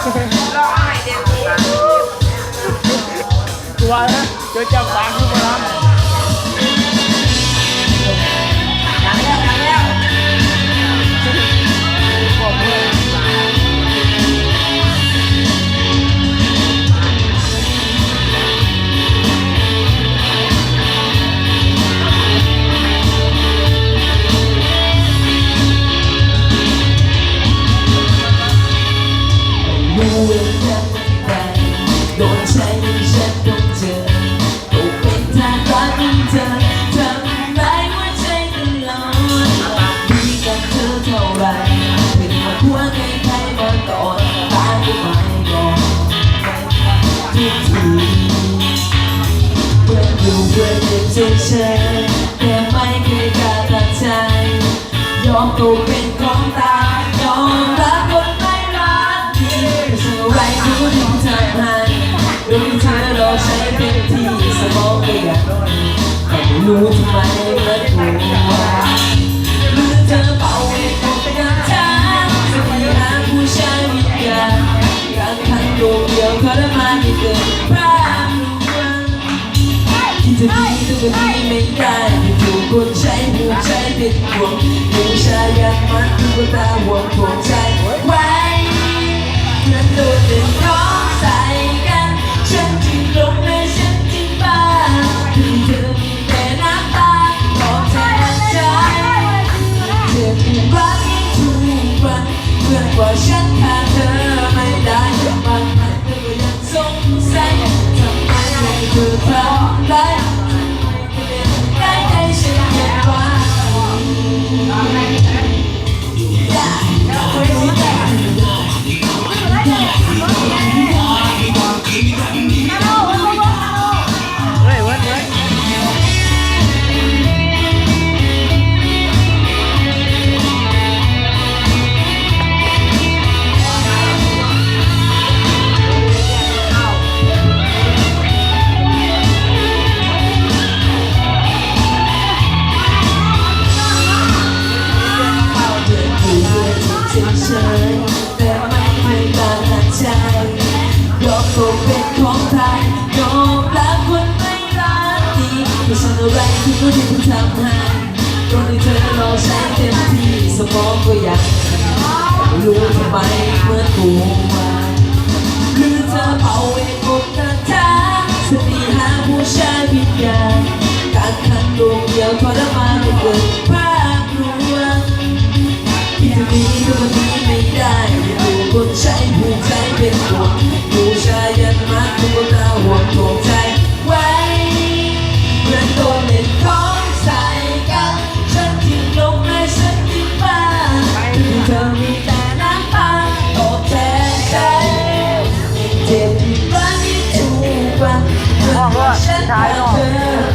ร้องไห้เด็กดีกลัวนะเจอจับปากขึ้นมาดังแล้วดังแล้วบอกเลยโดนใช้ให้ฉันต้องเจอตกเป็นทางรักของเธอทำร้ายหัวใจตลอดดีกับเธอเท่าไรเป็นมาหัวใครๆมาก่อนตายก็ไม่บอกทุกทีเพื่อนอยู่เพื่อนยังเฉยๆแต่ไม่เคยกล้าตัดใจยอมตกเป็นของตายยอมรับคนไม่รักดีแต่อะไรที่เขาทำให้โดนเธอรอใช้เต็มที่สมองก็อยากแต่ไม่รู้ทำไมมันกลัวหรือเธอเป่าเวทมนต์กันช้าจะไปหาผู้ชายวิญญาณการคันโดดเดี่ยวทรมานที่เกินพระลวงที่จะดีต้องก็ดีไม่ได้ที่ถูกคนใช้ผูกใจเป็นห่วงผู้ชายยันมันคือก็ตาห่วงห่วงใจไว้นั้นโดนเด็กน้องใส่กันฉันจึงลงในฉันจึงบ้าที่เธอมีแต่น้ำตาขอแทนใจเธอถูกรักยิ่งทุกวันเพื่อนกว่าฉันขาดเธอไม่ได้บางครั้งเธอก็ยังสงสัยทำไมให้เธอทำร้ายได้ใจฉันเก็บไว้เฉยๆแต่ไม่เคยต่างกันใจยอมตกเป็นของใครยอมรับคนไม่รักดีไม่ใช่อะไรที่เขาที่ทำให้ตรงที่เธอรอใช้เต็มที่สมองก็อยากไม่รู้ทำไมเมื่อตัวหรือเธอเอาเวทมนต์กันท้าสติหาผู้ชายผิดอย่างการคันดวงเดียวทรมานไม่เกินภาพลวงที่จะมีก็มันมีไม่ได้อยู่คนใช้ผู้ใจเป็นห่วงผู้ชายยันมัดตัวตาห่วงห่วงใจไว้เหมือนโดนเล่นของใส่กันฉันทิ้งลงในฉันทิ้งบ้านที่เธอมีแต่น้ำตาตอบแทนใจเจ็บที่รักที่ถูกวันเมื่อฉันขาดเธอ